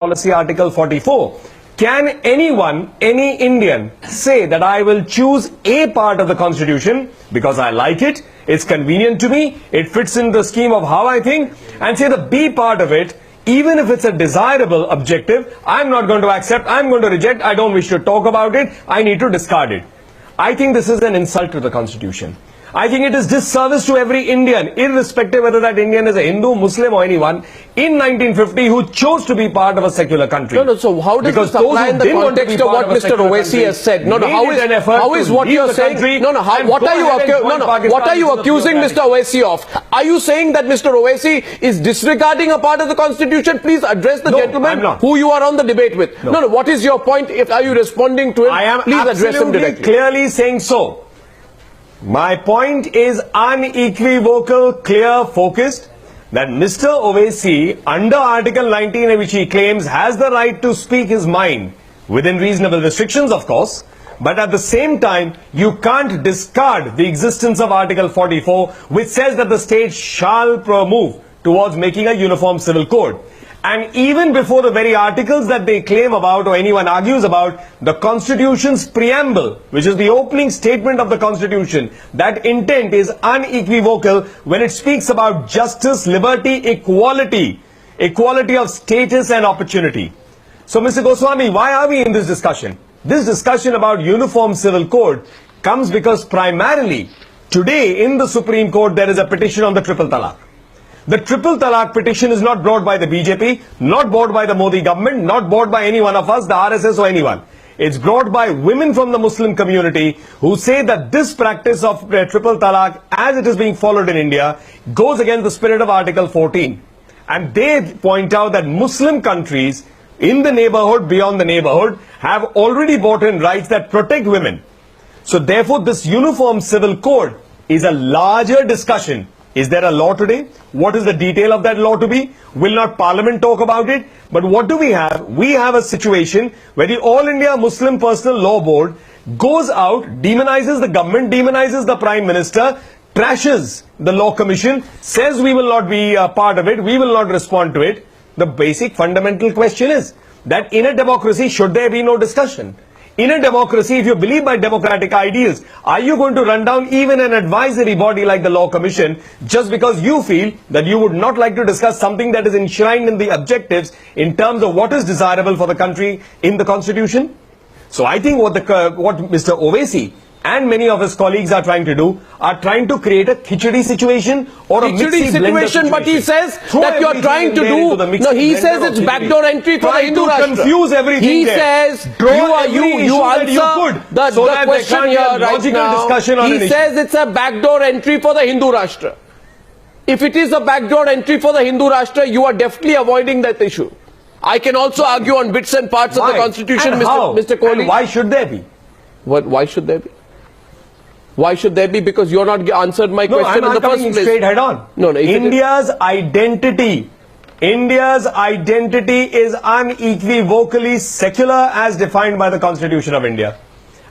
policy Article 44. Can anyone, any Indian, say that I will choose a part of the Constitution because I like it, it's convenient to me, it fits in the scheme of how I think, and say the B part of it, even if it's a desirable objective, I'm not going to accept, I'm going to reject, I don't wish to talk about it, I need to discard it. I think this is an insult to the Constitution. I think it is disservice to every Indian, irrespective whether that Indian is a Hindu, Muslim or anyone, in 1950 who chose to be part of a secular country. No, so how does this apply in the context of what Mr. Owaisi has said? How is what you're saying? What are you accusing Mr. Owaisi of? Are you saying that Mr. Owaisi is disregarding a part of the Constitution? Please address the gentleman who you are on the debate with. No, what is your point? Are you responding to it? Please address him directly. Clearly saying so. My point is unequivocal, clear, focused, that Mr. Owaisi, under Article 19, which he claims has the right to speak his mind, within reasonable restrictions, of course, but at the same time, you can't discard the existence of Article 44, which says that the state shall move towards making a uniform civil code. And even before the very articles that they claim about or anyone argues about, the Constitution's preamble, which is the opening statement of the Constitution, that intent is unequivocal when it speaks about justice, liberty, equality of status and opportunity. So, Mr. Goswami, why are we in this discussion? This discussion about uniform civil code comes because primarily today in the Supreme Court there is a petition on the triple talaq. The triple talaq petition is not brought by the BJP, not brought by the Modi government, not brought by any one of us, the RSS or anyone. It's brought by women from the Muslim community who say that this practice of triple talaq, as it is being followed in India, goes against the spirit of Article 14. And they point out that Muslim countries in the neighborhood, beyond the neighborhood, have already brought in rights that protect women. So therefore, this uniform civil code is a larger discussion. Is there a law today? What is the detail of that law to be? Will not Parliament talk about it? But what do we have? We have a situation where the All India Muslim Personal Law Board goes out, demonizes the government, demonizes the Prime Minister, trashes the Law Commission, says we will not be a part of it, we will not respond to it. The basic fundamental question is that in a democracy, should there be no discussion? In a democracy, if you believe by democratic ideals, are you going to run down even an advisory body like the Law Commission just because you feel that you would not like to discuss something that is enshrined in the objectives in terms of what is desirable for the country in the Constitution? So I think what Mr. Owaisi and many of his colleagues are trying to do, are trying to create a khichdi situation or a mixy situation. But he says that you are trying to do, no, he says it's backdoor entry for the Hindu Rashtra. Confuse everything. He says, you answer the question here right now. He says it's a backdoor entry for the Hindu Rashtra. If it is a backdoor entry for the Hindu Rashtra, you are definitely avoiding that issue. I can also argue on bits and parts of the Constitution, Mr. Kohli. And why should there be? Why should there be? Why should there be? Because you're not answered my question in the first place. Straight head on. No, India's identity is unequivocally secular as defined by the Constitution of India.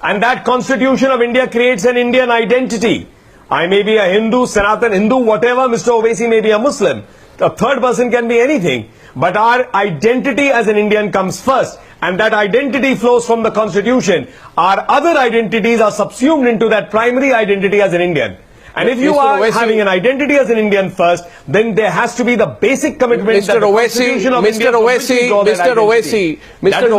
And that Constitution of India creates an Indian identity. I may be a Hindu, Sanatan Hindu, whatever. Mr. Owaisi may be a Muslim. A third person can be anything. But our identity as an Indian comes first. And that identity flows from the Constitution. Our other identities are subsumed into that primary identity as an Indian. And if you are having an identity as an Indian first, then there has to be the basic commitment that the Constitution of India Mr. Owaisi, Mr.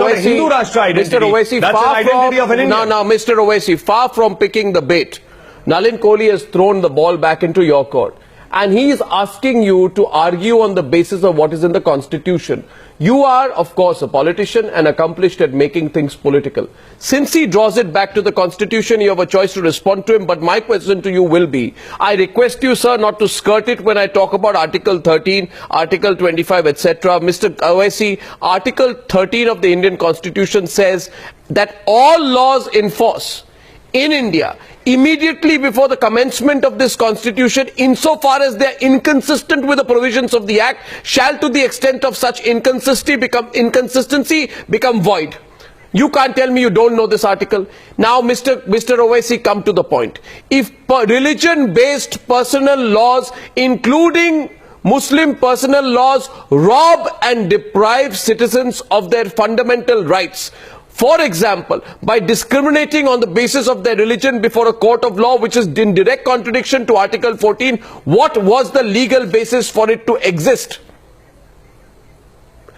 Owaisi, far from picking the bait, Nalin Kohli has thrown the ball back into your court. And he is asking you to argue on the basis of what is in the Constitution. You are, of course, a politician and accomplished at making things political. Since he draws it back to the Constitution, you have a choice to respond to him. But my question to you will be, I request you, sir, not to skirt it when I talk about Article 13, Article 25, etc. Mr. Owaisi, Article 13 of the Indian Constitution says that all laws in force in India, immediately before the commencement of this Constitution, insofar as they are inconsistent with the provisions of the Act, shall to the extent of such inconsistency become void. You can't tell me you don't know this article. Now, Mr. Owaisi, come to the point. If religion-based personal laws, including Muslim personal laws rob and deprive citizens of their fundamental rights. For example, by discriminating on the basis of their religion before a court of law, which is in direct contradiction to Article 14, what was the legal basis for it to exist?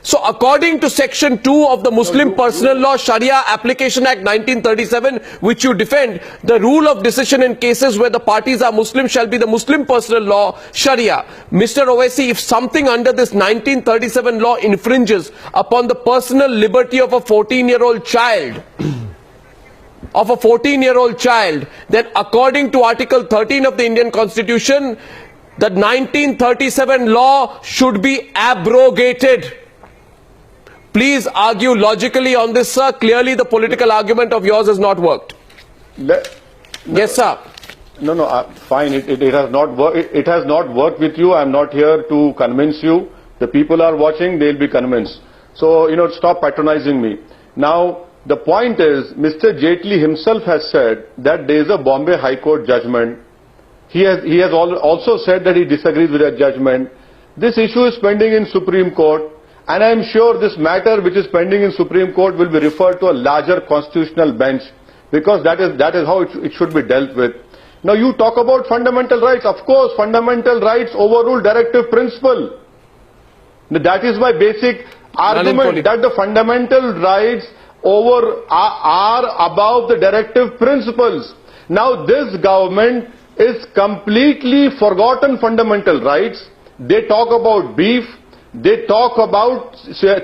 So according to Section 2 of the Muslim Personal Law Sharia Application Act 1937, which you defend, the rule of decision in cases where the parties are Muslim shall be the Muslim Personal Law Sharia. Mr. Owaisi, if something under this 1937 law infringes upon the personal liberty of a 14-year-old child, then according to Article 13 of the Indian Constitution, the 1937 law should be abrogated. Please argue logically on this, sir. Clearly, the political argument of yours has not worked. Yes, sir. No, fine. It has not worked. It has not worked with you. I'm not here to convince you. The people are watching. They'll be convinced. So, stop patronizing me. Now, the point is, Mr. Jaitley himself has said that there is a Bombay High Court judgment. He has also said that he disagrees with that judgment. This issue is pending in Supreme Court. And I am sure this matter which is pending in Supreme Court will be referred to a larger constitutional bench, because that is how it should be dealt with. Now you talk about fundamental rights. Of course, fundamental rights overrule directive principle. That is my basic argument, that the fundamental rights are above the directive principles. Now this government is completely forgotten fundamental rights. They talk about beef. They talk about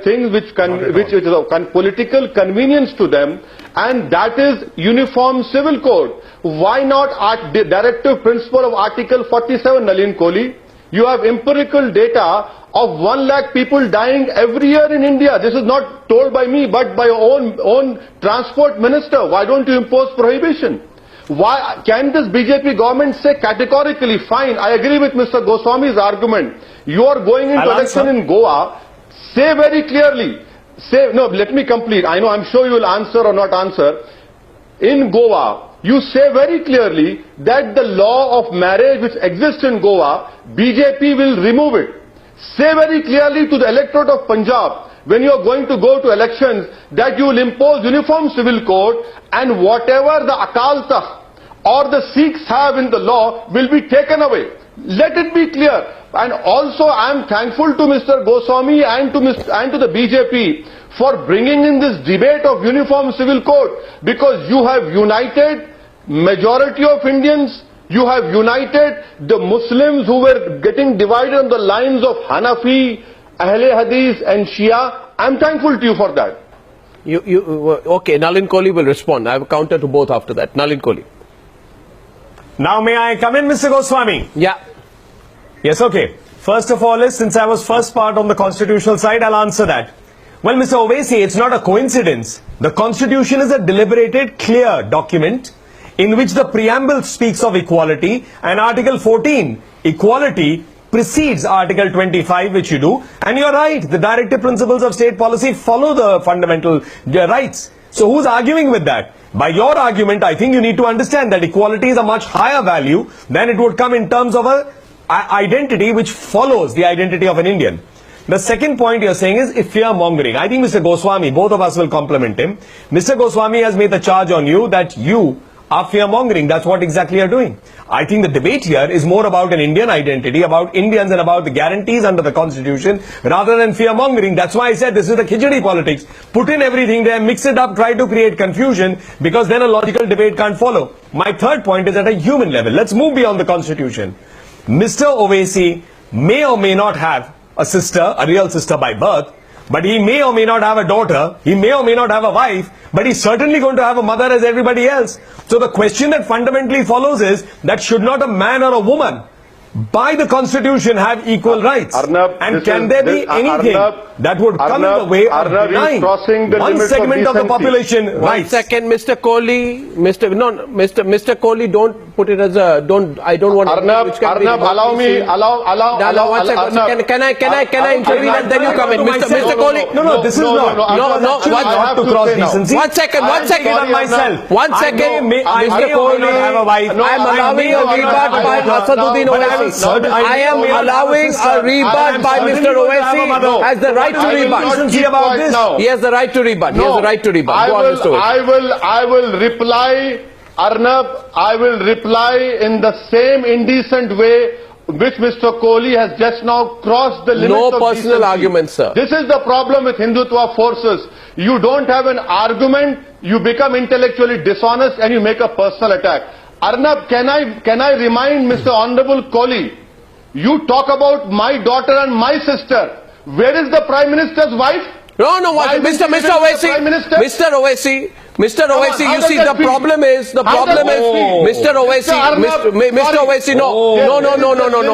things which is of political convenience to them, and that is Uniform Civil Code. Why not the directive principle of Article 47, Nalin Kohli? You have empirical data of 1 lakh people dying every year in India. This is not told by me, but by your own transport minister. Why don't you impose prohibition? Why can this BJP government say categorically, fine, I agree with Mr. Goswami's argument. You are going into election in Goa. Say very clearly. No, let me complete. I'm sure you will answer or not answer. In Goa, you say very clearly that the law of marriage which exists in Goa, BJP will remove it. Say very clearly to the electorate of Punjab, when you are going to go to elections, that you will impose Uniform Civil Code, and whatever the Akal Takht or the Sikhs have in the law will be taken away. Let it be clear. And also I am thankful to Mr. Goswami and to the BJP for bringing in this debate of Uniform Civil Code, because you have united majority of Indians. You have united the Muslims who were getting divided on the lines of Hanafi, Ahle Hadith and Shia. I am thankful to you for that. Okay, Nalin Kohli will respond. I have a counter to both after that. Nalin Kohli. Now may I come in, Mr. Goswami? Yeah. Yes, okay. First of all, since I was first part on the constitutional side, I'll answer that. Well, Mr. Owaisi, it's not a coincidence. The Constitution is a deliberated, clear document in which the preamble speaks of equality, and Article 14, equality, precedes Article 25, which you do. And you're right, the directive principles of state policy follow the fundamental rights. So who's arguing with that? By your argument, I think you need to understand that equality is a much higher value than it would come in terms of a identity which follows the identity of an Indian. The second point you're saying is fear-mongering. I think Mr. Goswami, both of us will compliment him. Mr. Goswami has made the charge on you that you are fear-mongering. That's what exactly you're doing. I think the debate here is more about an Indian identity, about Indians and about the guarantees under the Constitution, rather than fear-mongering. That's why I said this is the khichdi politics. Put in everything there, mix it up, try to create confusion, because then a logical debate can't follow. My third point is at a human level. Let's move beyond the Constitution. Mr. Owaisi may or may not have a sister, a real sister by birth, but he may or may not have a daughter, he may or may not have a wife, but he's certainly going to have a mother as everybody else. So the question that fundamentally follows is that should not a man or a woman by the Constitution have equal rights? Arnab, and can there be anything that would come in the way of denying one segment of the population rights? 1 second, Mr. Kohli. Mr. Kohli, don't put it as a I don't want. Arnab, allow me. Allow. 1 second. Can I intervene and then you come in, Mr. Kohli? No. This is not. Not to cross decency. 1 second. 1 second. Myself. 1 second. Mr. Kohli, I am allowing a rebut by Asaduddin. I am allowing a rebut by Mr. Owaisi. Has the right to rebut. He has the right to rebut. He has the right to rebut. Go on, Mr. Owaisi. I will reply, Arnab, I will reply in the same indecent way which Mr. Kohli has just now crossed the limits No of personal decency. arguments, sir. This is the problem with Hindutva forces. You don't have an argument, you become intellectually dishonest and you make a personal attack. Arnab, can I remind Mr. Honorable Kohli, you talk about my daughter and my sister. Where is the Prime Minister's wife? No, Mr. Owaisi, Mr. Owaisi, you see the problem is, Mr. Owaisi, no,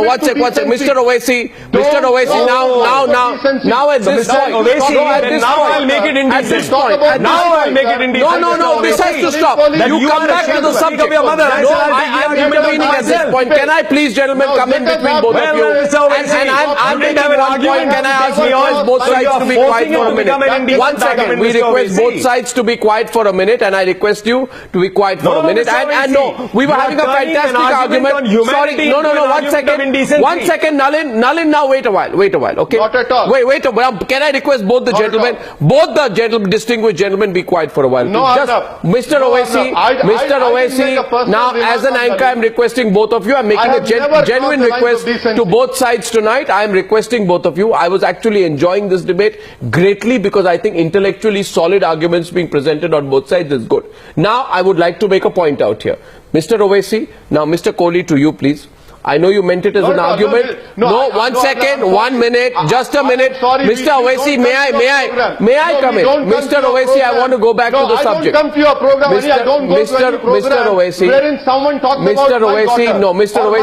one sec, Mr. Owaisi, now at this point, at this point, no, this has to stop. You come back to the subject. No, I am intervening at this point. Can I please, gentlemen, come in between both of you? And I'm making one point. Can I ask both sides to be quiet for a minute? 1 second. We request both sides to be quiet for a minute, and I request you to be quiet for a minute. And no, we were having a fantastic argument. Sorry, no, 1 second. 1 second, Nalin, now wait a while, okay? Not at all. Wait a while. Can I request both the gentlemen, distinguished gentlemen, be quiet for a while? No, just Mr. Owaisi, now as an anchor, I'm requesting both of you. I'm making a genuine request to both sides tonight. I'm requesting both of you. I was actually enjoying this debate greatly because I think intellectually solid arguments being presented on both sides is good. Now, I would like to make a point out here. Mr. Owaisi, now Mr. Kohli, to you please. I know you meant it as an argument. No, 1 second, 1 minute, just a minute. Mr. Owaisi, may I come in? Mr. Owaisi, I want to go back to the subject. I don't come to your program. I don't go to any program Mr. Owaisi, wherein someone talks about my daughter. Mr. Owaisi,